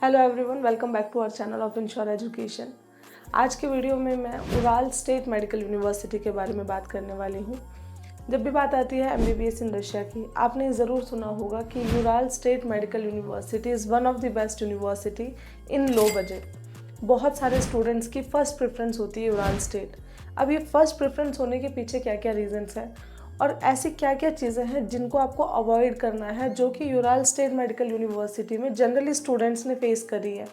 Hello everyone, welcome back to our channel of insure education. आज के video में मैं उराल स्टेट मेडिकल यूनिवर्सिटी के बारे में बात करने वाली हूँ। जब भी बात आती है एमबीबीएस इन रशिया की, आपने ज़रूर सुना होगा कि Ural state medical university is one of the best university in low budget. बहुत सारे स्टूडेंट्स की फ़र्स्ट प्रेफरेंस होती है उराल स्टेट। अब ये फर्स्ट प्रेफरेंस होने के पीछे क्या क्या रीजंस हैं और ऐसी क्या क्या चीज़ें हैं जिनको आपको अवॉइड करना है, जो कि उराल स्टेट मेडिकल यूनिवर्सिटी में जनरली स्टूडेंट्स ने फेस करी है,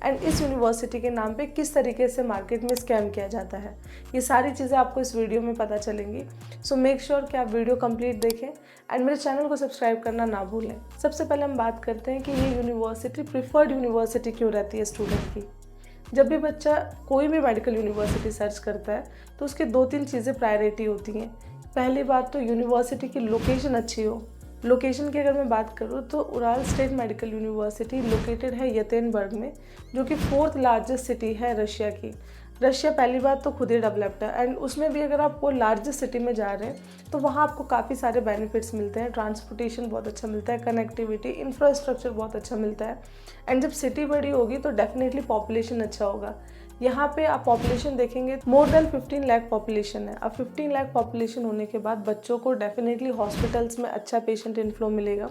एंड इस यूनिवर्सिटी के नाम पे किस तरीके से मार्केट में स्कैम किया जाता है। ये सारी चीज़ें आपको इस वीडियो में पता चलेंगी। सो मेक श्योर कि आप वीडियो कंप्लीट देखें एंड मेरे चैनल को सब्सक्राइब करना ना भूलें। सबसे पहले हम बात करते हैं कि ये यूनिवर्सिटी प्रिफर्ड यूनिवर्सिटी क्यों रहती है स्टूडेंट की। जब भी बच्चा कोई भी मेडिकल यूनिवर्सिटी सर्च करता है तो उसके 2-3 चीज़ें प्रायोरिटी होती हैं। पहली बात तो यूनिवर्सिटी की लोकेशन अच्छी हो। लोकेशन की अगर मैं बात करूँ तो Ural state medical university located है येतेनबर्ग में, जो कि 4th लार्जेस्ट सिटी है रशिया की। रशिया पहली बात तो खुद ही डेवलप्ड है, एंड उसमें भी अगर आप वो लार्जेस्ट सिटी में जा रहे हैं तो वहाँ आपको काफ़ी सारे बेनिफिट्स मिलते हैं। ट्रांसपोर्टेशन बहुत अच्छा मिलता है, कनेक्टिविटी, इंफ्रास्ट्रक्चर बहुत अच्छा मिलता है, एंड जब सिटी बड़ी होगी तो डेफिनेटली पॉपुलेशन अच्छा होगा। यहाँ पे आप पॉपुलेशन देखेंगे, मोर देन 15 लाख पॉपुलेशन है। अब 15 लाख पॉपुलेशन होने के बाद बच्चों को डेफिनेटली हॉस्पिटल्स में अच्छा पेशेंट इनफ्लो मिलेगा।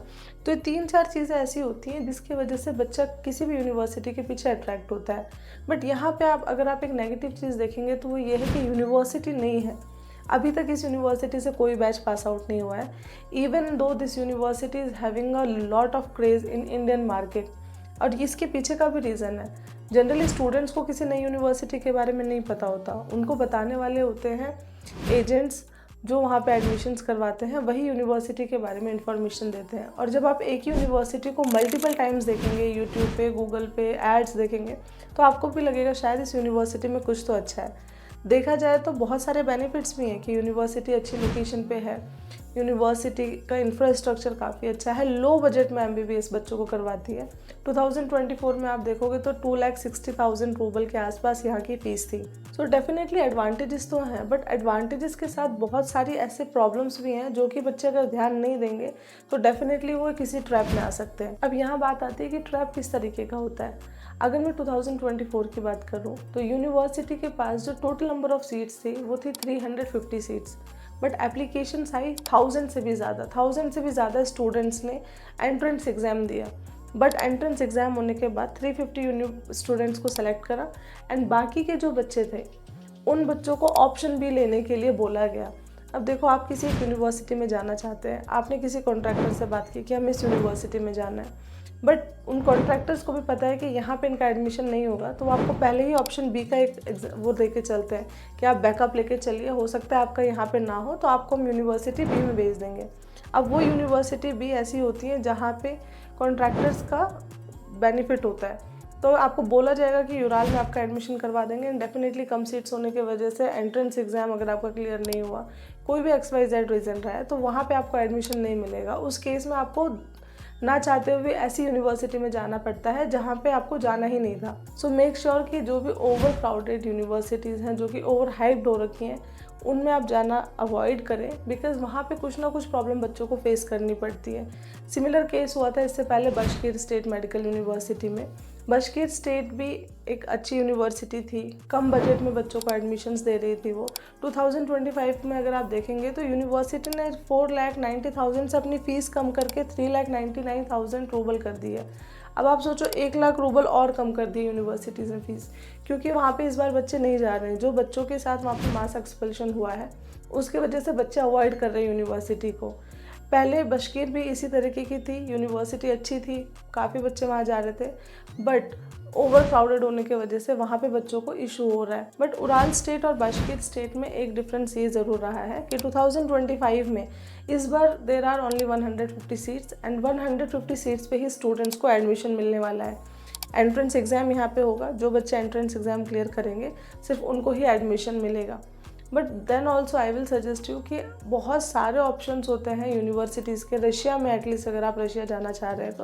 तो ये 3-4 चीज़ें ऐसी होती हैं जिसकी वजह से बच्चा किसी भी यूनिवर्सिटी के पीछे अट्रैक्ट होता है। बट यहाँ पे अगर आप एक नेगेटिव चीज़ देखेंगे तो वो ये है कि यूनिवर्सिटी नहीं है। अभी तक इस यूनिवर्सिटी से कोई बैच पास आउट नहीं हुआ है, even though this university is having a lot of craze in Indian market. और इसके पीछे का भी रीज़न है, जनरली स्टूडेंट्स को किसी नई यूनिवर्सिटी के बारे में नहीं पता होता। उनको बताने वाले होते हैं एजेंट्स जो वहाँ पे एडमिशन्स करवाते हैं, वही यूनिवर्सिटी के बारे में इंफॉर्मेशन देते हैं। और जब आप एक ही यूनिवर्सिटी को मल्टीपल टाइम्स देखेंगे, यूट्यूब पे, गूगल पे एड्स देखेंगे, तो आपको भी लगेगा शायद इस यूनिवर्सिटी में कुछ तो अच्छा है। देखा जाए तो बहुत सारे बेनिफिट्स भी हैं कि यूनिवर्सिटी अच्छी लोकेशन पे है, यूनिवर्सिटी का इंफ्रास्ट्रक्चर काफ़ी अच्छा है, लो बजट में एमबीबीएस बच्चों को करवाती है। 2024 में आप देखोगे तो 2,60,000 रूबल के आसपास यहाँ की फ़ीस थी। सो डेफिनेटली एडवांटेजेस तो हैं, बट एडवांटेजेस के साथ बहुत सारी ऐसे प्रॉब्लम्स भी हैं जो कि बच्चे अगर ध्यान नहीं देंगे तो डेफिनेटली वो किसी ट्रैप में आ सकते हैं। अब यहाँ बात आती है कि ट्रैप किस तरीके का होता है। अगर मैं 2024 की बात करूँ तो यूनिवर्सिटी के पास जो टोटल नंबर ऑफ सीट्स थी वो थी 350 सीट्स, बट एप्लीकेशंस आई 1000 से भी ज़्यादा स्टूडेंट्स ने एंट्रेंस एग्ज़ाम दिया। बट एंट्रेंस एग्ज़ाम होने के बाद 350 स्टूडेंट्स को सेलेक्ट करा, एंड बाकी के जो बच्चे थे उन बच्चों को ऑप्शन बी लेने के लिए बोला गया। अब देखो, आप किसी एक यूनिवर्सिटी में जाना चाहते हैं, आपने किसी कॉन्ट्रैक्टर से बात की कि हमें इस यूनिवर्सिटी में जाना है, बट उन कॉन्ट्रैक्टर्स को भी पता है कि यहाँ पे इनका एडमिशन नहीं होगा, तो वो आपको पहले ही ऑप्शन बी का एक वो दे के चलते हैं कि आप बैकअप लेके चलिए, हो सकता है आपका यहाँ पे ना हो तो आपको हम यूनिवर्सिटी बी में भेज देंगे। अब वो यूनिवर्सिटी बी ऐसी होती है जहाँ पे कॉन्ट्रैक्टर्स का बेनिफिट होता है, तो आपको बोला जाएगा कि यूराल में आपका एडमिशन करवा देंगे, एंड डेफिनेटली कम सीट्स होने की वजह से एंट्रेंस एग्ज़ाम अगर आपका क्लियर नहीं हुआ, कोई भी XYZ रीज़न रहा है, तो वहाँ पे आपको एडमिशन नहीं मिलेगा। उस केस में आपको ना चाहते हुए ऐसी यूनिवर्सिटी में जाना पड़ता है जहाँ पे आपको जाना ही नहीं था। सो मेक श्योर कि जो भी ओवर क्राउडेड यूनिवर्सिटीज़ हैं, जो कि ओवर हाइप्ड हो रखी हैं, उनमें आप जाना अवॉइड करें, बिकॉज़ वहाँ पे कुछ ना कुछ प्रॉब्लम बच्चों को फेस करनी पड़ती है। सिमिलर केस हुआ था इससे पहले बशकीर स्टेट मेडिकल यूनिवर्सिटी में। बशकीर स्टेट भी एक अच्छी यूनिवर्सिटी थी, कम बजट में बच्चों को एडमिशन्स दे रही थी वो। 2025 में अगर आप देखेंगे तो यूनिवर्सिटी ने 4,90,000 से अपनी फ़ीस कम करके 3,99,000 रूबल कर दी है। अब आप सोचो, 1 लाख रूबल और कम कर दी यूनिवर्सिटीज़ ने फ़ीस, क्योंकि वहाँ पे इस बार बच्चे नहीं जा रहे हैं। जो बच्चों के साथ वहाँ पे मास एक्सपल्शन हुआ है उसके वजह से बच्चे अवॉइड कर रहे हैं यूनिवर्सिटी को। पहले बशकीर भी इसी तरीके की थी, यूनिवर्सिटी अच्छी थी, काफ़ी बच्चे वहाँ जा रहे थे, बट ओवर क्राउडेड होने की वजह से वहाँ पे बच्चों को इशू हो रहा है। बट उराल स्टेट और बशकीर स्टेट में एक डिफरेंस ये ज़रूर रहा है कि 2025 में इस बार there are only 150 seats, and 150 seats पे ही स्टूडेंट्स को एडमिशन मिलने वाला है। एंट्रेंस एग्ज़ाम यहाँ पे होगा, जो बच्चे एंट्रेंस एग्ज़ाम क्लियर करेंगे सिर्फ उनको ही एडमिशन मिलेगा। But then also I will suggest you कि बहुत सारे ऑप्शंस होते हैं यूनिवर्सिटीज़ के रशिया में। एटलीस्ट अगर आप रशिया जाना चाह रहे हैं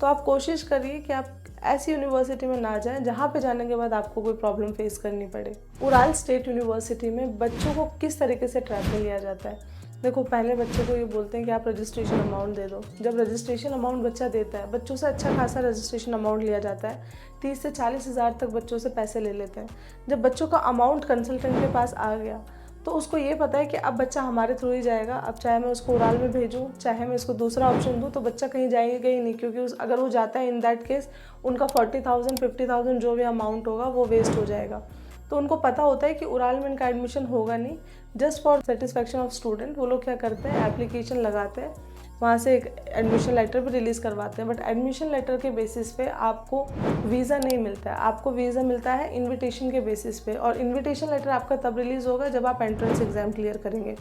तो आप कोशिश करिए कि आप ऐसी यूनिवर्सिटी में ना जाएं जहाँ पे जाने के बाद आपको कोई प्रॉब्लम फेस करनी पड़े। उराल स्टेट यूनिवर्सिटी में बच्चों को किस तरीके से ट्रैप में लिया जाता है, देखो, पहले बच्चे को ये बोलते हैं कि आप रजिस्ट्रेशन अमाउंट दे दो। जब रजिस्ट्रेशन अमाउंट बच्चा देता है, बच्चों से अच्छा खासा रजिस्ट्रेशन अमाउंट लिया जाता है, 30 से 40 हज़ार तक बच्चों से पैसे ले लेते हैं। जब बच्चों का अमाउंट कंसल्टेंट के पास आ गया तो उसको ये पता है कि अब बच्चा हमारे थ्रू ही जाएगा। अब चाहे मैं उसको उड़ाल में भेजूँ, चाहे मैं इसको दूसरा ऑप्शन दूँ, तो बच्चा कहीं जाएगा ही नहीं, क्योंकि अगर वो जाता है इन दैट केस उनका 40,000 50,000 जो भी अमाउंट होगा वो वेस्ट हो जाएगा। तो उनको पता होता है कि उड़ाल में इनका एडमिशन होगा नहीं। Just for satisfaction of student वो लोग क्या करते हैं, एप्लीकेशन लगाते हैं, वहाँ से एक एडमिशन लेटर भी रिलीज़ करवाते हैं। बट एडमिशन लेटर के बेसिस पे आपको वीज़ा नहीं मिलता है, आपको वीज़ा मिलता है इनविटेशन के बेसिस पे। और इनविटेशन लेटर आपका तब रिलीज़ होगा जब आप एंट्रेंस एग्ज़ाम क्लियर करेंगे।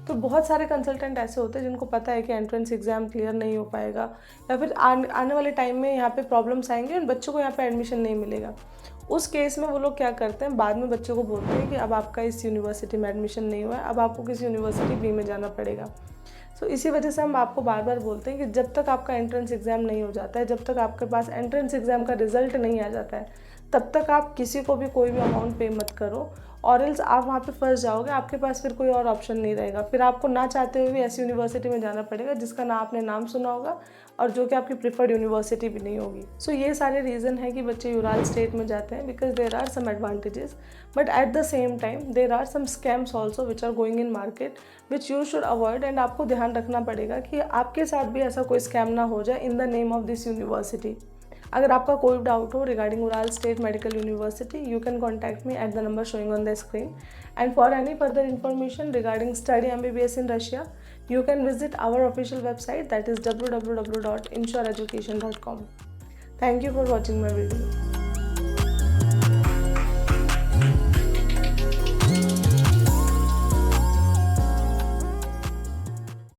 तो बहुत सारे कंसल्टेंट ऐसे होते हैं जिनको पता है कि एंट्रेंस एग्ज़ाम क्लियर नहीं हो पाएगा, या फिर आने वाले टाइम में यहाँ पे प्रॉब्लम्स आएंगे और बच्चों को यहाँ पे एडमिशन नहीं मिलेगा। उस केस में वो लोग क्या करते हैं, बाद में बच्चों को बोलते हैं कि अब आपका इस यूनिवर्सिटी में एडमिशन नहीं हुआ है, अब आपको किसी यूनिवर्सिटी बी में जाना पड़ेगा। सो इसी वजह से हम आपको बार बार बोलते हैं कि जब तक आपका एंट्रेंस एग्ज़ाम नहीं हो जाता है, जब तक आपके पास एंट्रेंस एग्ज़ाम का रिजल्ट नहीं आ जाता है, तब तक आप किसी को भी कोई भी अमाउंट पे मत करो, और एल्स आप वहाँ पे फंस जाओगे। आपके पास फिर कोई और ऑप्शन नहीं रहेगा, फिर आपको ना चाहते हुए भी ऐसी यूनिवर्सिटी में जाना पड़ेगा जिसका ना आपने नाम सुना होगा और जो कि आपकी प्रिफर्ड यूनिवर्सिटी भी नहीं होगी। सो ये सारे रीज़न है कि बच्चे यूराल स्टेट में जाते हैं, because there are some advantages, but at the same time there are some scams also which are going in market which you should avoid. And आपको ध्यान रखना पड़ेगा कि आपके साथ भी ऐसा कोई स्कैम ना हो जाए in the name of this university. अगर आपका कोई डाउट हो regarding Ural state medical university, you can contact me at the number showing on the screen. And for any further information regarding study MBBS in Russia, you can visit our official website, that is www.inshoreeducation.com. Thank you for watching my video.